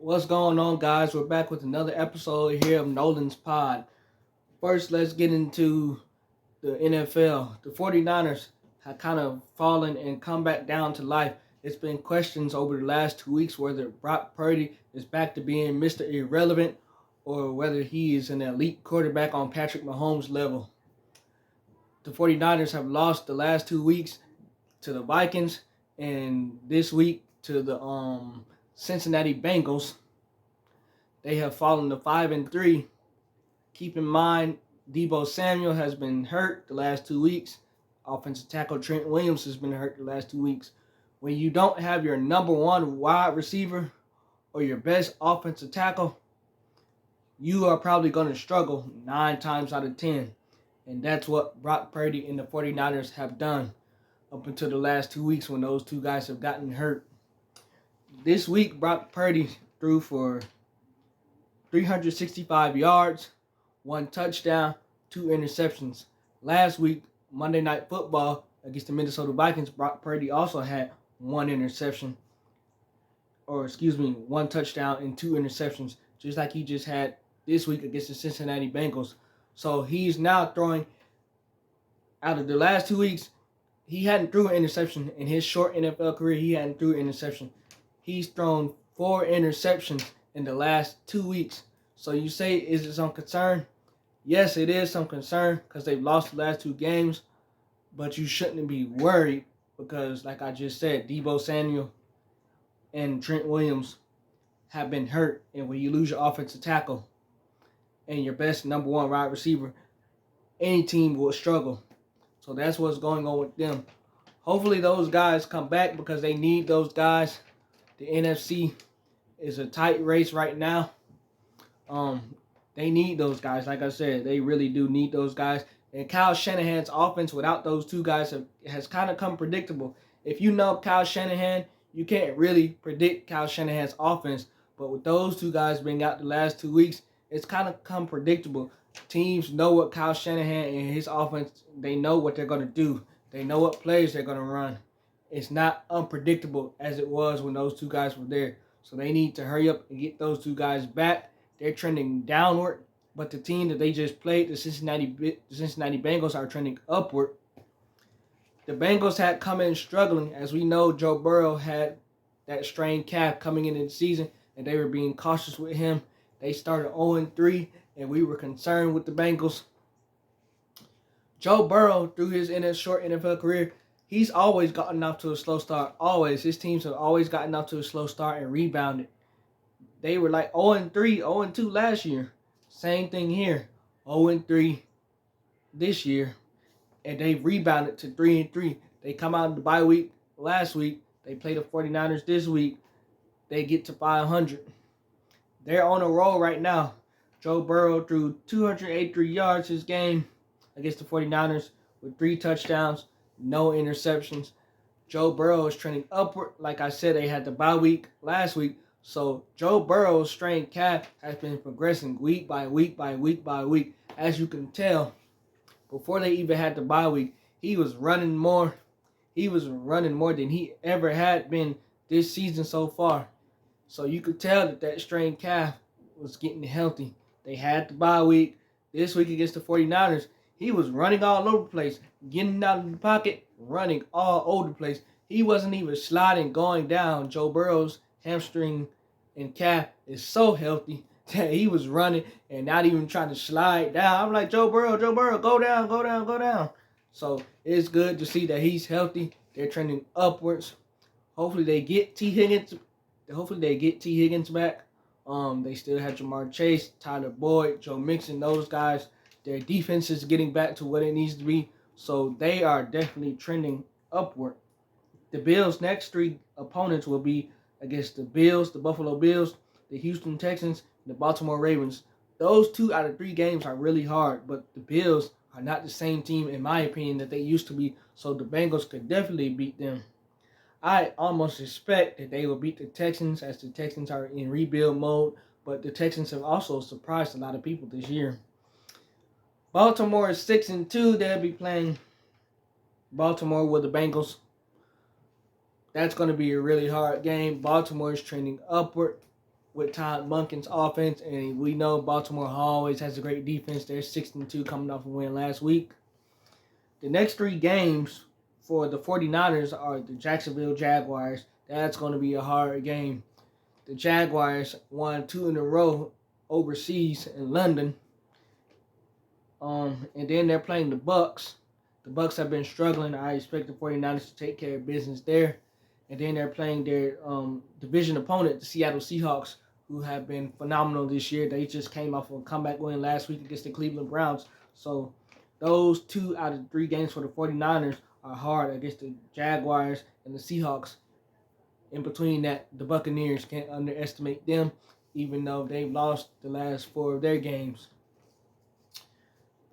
What's going on, guys? We're back with another episode here of Nolan's Pod. First, let's get into the NFL. The 49ers have kind of fallen and come back down to life. It's been questions over the last 2 weeks whether Brock Purdy is back to being Mr. Irrelevant or whether he is an elite quarterback on Patrick Mahomes' level. The 49ers have lost the last 2 weeks to the Vikings and this week to the Cincinnati Bengals. They have fallen to 5-3. Keep in mind, Deebo Samuel has been hurt the last 2 weeks. Offensive tackle Trent Williams has been hurt the last 2 weeks. When you don't have your number one wide receiver or your best offensive tackle, you are probably going to struggle 9 times out of 10. And that's what Brock Purdy and the 49ers have done up until the last 2 weeks when those two guys have gotten hurt. This week, Brock Purdy threw for 365 yards, 1 touchdown, 2 interceptions. Last week, Monday Night Football against the Minnesota Vikings, Brock Purdy also had 1 touchdown and 2 interceptions, just like he just had this week against the Cincinnati Bengals. So he's now throwing, out of the last 2 weeks, he hadn't threw an interception. In his short NFL career, he hadn't threw an interception. He's thrown 4 interceptions in the last 2 weeks. So you say, is it some concern? Yes, it is some concern because they've lost the last 2 games. But you shouldn't be worried because, like I just said, Deebo Samuel and Trent Williams have been hurt. And when you lose your offensive tackle and your best number one wide receiver, any team will struggle. So that's what's going on with them. Hopefully those guys come back because they need those guys. The NFC is a tight race right now. They need those guys. Like I said, they really do need those guys. And Kyle Shanahan's offense without those two guys has kind of come predictable. If you know Kyle Shanahan, you can't really predict Kyle Shanahan's offense. But with those two guys being out the last 2 weeks, it's kind of come predictable. Teams know what Kyle Shanahan and his offense, they know what they're going to do. They know what plays they're going to run. It's not unpredictable as it was when those two guys were there. So they need to hurry up and get those two guys back. They're trending downward, but the team that they just played, the Cincinnati Bengals, are trending upward. The Bengals had come in struggling. As we know, Joe Burrow had that strained calf coming into the season, and they were being cautious with him. They started 0-3, and we were concerned with the Bengals. Joe Burrow, through his short NFL career, he's always gotten off to a slow start. Always. His teams have always gotten off to a slow start and rebounded. They were like 0-3, 0-2 last year. Same thing here. 0-3 this year. And they've rebounded to 3-3. They come out of the bye week last week. They play the 49ers this week. They get to 500. They're on a roll right now. Joe Burrow threw 283 yards his game against the 49ers with 3 touchdowns, no interceptions. Joe Burrow is trending upward. Like I said, they had the bye week last week. So Joe Burrow's strained calf has been progressing week by week by week by week. As you can tell, before they even had the bye week, he was running more. He was running more than he ever had been this season so far. So you could tell that strained calf was getting healthy. They had the bye week. This week against the 49ers, he was running all over the place, getting out of the pocket, running all over the place. He wasn't even sliding, going down. Joe Burrow's hamstring and calf is so healthy that he was running and not even trying to slide down. I'm like, Joe Burrow, go down, go down, go down. So it's good to see that he's healthy. They're trending upwards. Hopefully they get T. Higgins back. They still have Jamar Chase, Tyler Boyd, Joe Mixon, those guys. Their defense is getting back to what it needs to be. So they are definitely trending upward. The Bills' next 3 opponents will be against the Bills, the Buffalo Bills, the Houston Texans, and the Baltimore Ravens. Those 2 out of 3 games are really hard, but the Bills are not the same team, in my opinion, that they used to be, so the Bengals could definitely beat them. I almost expect that they will beat the Texans, as the Texans are in rebuild mode, but the Texans have also surprised a lot of people this year. Baltimore is 6-2. They'll be playing Baltimore with the Bengals. That's going to be a really hard game. Baltimore is trending upward. with Todd Monken's offense, and we know Baltimore always has a great defense. They're 6-2 coming off a win last week. The next 3 games for the 49ers are the Jacksonville Jaguars. That's going to be a hard game. The Jaguars won 2 in a row overseas in London. And then they're playing the Bucs. The Bucs have been struggling. I expect the 49ers to take care of business there. And then they're playing their division opponent, the Seattle Seahawks, who have been phenomenal this year. They just came off a comeback win last week against the Cleveland Browns. So those 2 out of 3 games for the 49ers are hard against the Jaguars and the Seahawks. In between that, the Buccaneers, can't underestimate them, even though they've lost the last 4 of their games.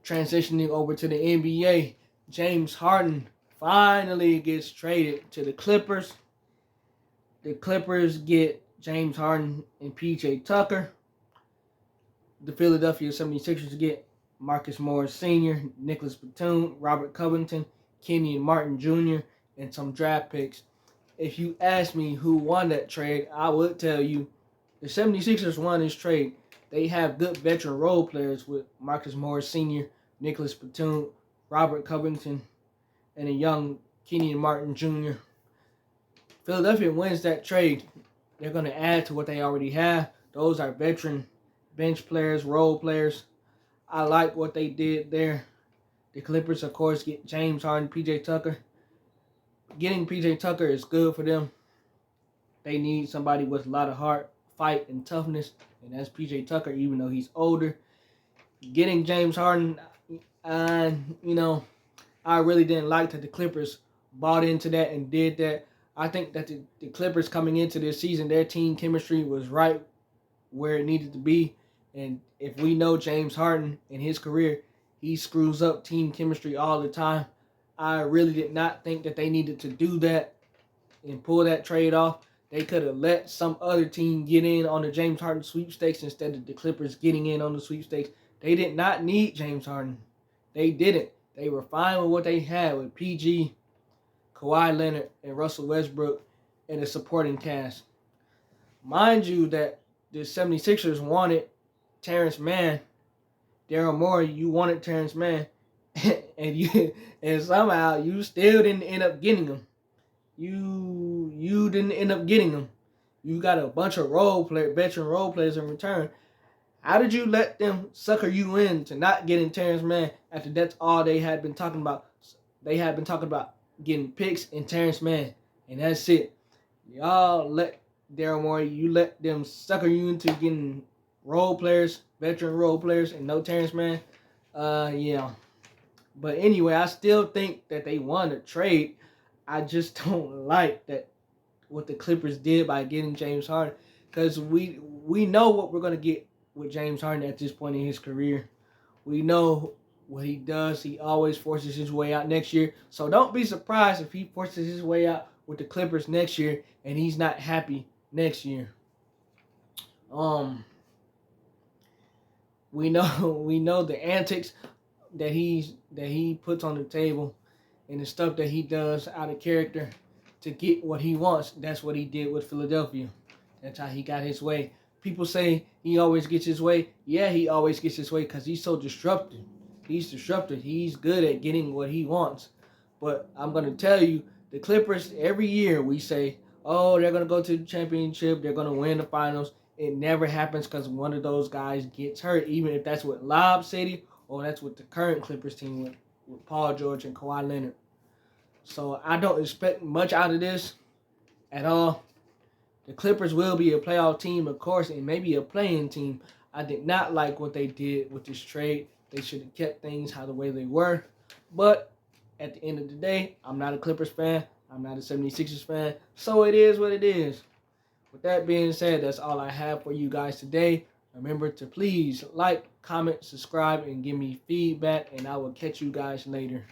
Transitioning over to the NBA, James Harden finally gets traded to the Clippers. The Clippers get James Harden and PJ Tucker. The Philadelphia 76ers get Marcus Morris Sr., Nicholas Batum, Robert Covington, Kenyon Martin Jr., and some draft picks. If you ask me who won that trade, I would tell you the 76ers won this trade. They have good veteran role players with Marcus Morris Sr., Nicholas Batum, Robert Covington, and a young Kenyon Martin Jr. Philadelphia wins that trade. They're going to add to what they already have. Those are veteran bench players, role players. I like what they did there. The Clippers, of course, get James Harden, PJ Tucker. Getting PJ Tucker is good for them. They need somebody with a lot of heart, fight, and toughness, and that's PJ Tucker, even though he's older. Getting James Harden, I really didn't like that the Clippers bought into that and did that. I think that the Clippers coming into this season, their team chemistry was right where it needed to be. And if we know James Harden in his career, he screws up team chemistry all the time. I really did not think that they needed to do that and pull that trade off. They could have let some other team get in on the James Harden sweepstakes instead of the Clippers getting in on the sweepstakes. They did not need James Harden. They didn't. They were fine with what they had with PG, Kawhi Leonard, and Russell Westbrook and a supporting cast. Mind you that the 76ers wanted Terrence Mann. Daryl Morey, you wanted Terrence Mann. and somehow you still didn't end up getting him. You didn't end up getting him. You got a bunch of veteran role players in return. How did you let them sucker you in to not getting Terrence Mann after that's all they had been talking about? They had been talking about getting picks and Terrence Mann, and that's it. Y'all let Daryl Morey, you let them sucker you into getting role players, veteran role players, and no Terrence Mann. Yeah. But anyway, I still think that they won the trade. I just don't like that what the Clippers did by getting James Harden, because we know what we're going to get with James Harden at this point in his career. We know what he does. He always forces his way out next year. So don't be surprised if he forces his way out with the Clippers next year and he's not happy next year. We know the antics that he puts on the table and the stuff that he does out of character to get what he wants. That's what he did with Philadelphia. That's how he got his way. People say he always gets his way. Yeah, he always gets his way because he's so disruptive. He's disruptive. He's good at getting what he wants. But I'm going to tell you, the Clippers, every year we say, oh, they're going to go to the championship. They're going to win the finals. It never happens because one of those guys gets hurt, even if that's with Lob City or that's with the current Clippers team with Paul George and Kawhi Leonard. So I don't expect much out of this at all. The Clippers will be a playoff team, of course, and maybe a play-in team. I did not like what they did with this trade. They should have kept things the way they were. But at the end of the day, I'm not a Clippers fan. I'm not a 76ers fan. So it is what it is. With that being said, that's all I have for you guys today. Remember to please like, comment, subscribe, and give me feedback, and I will catch you guys later.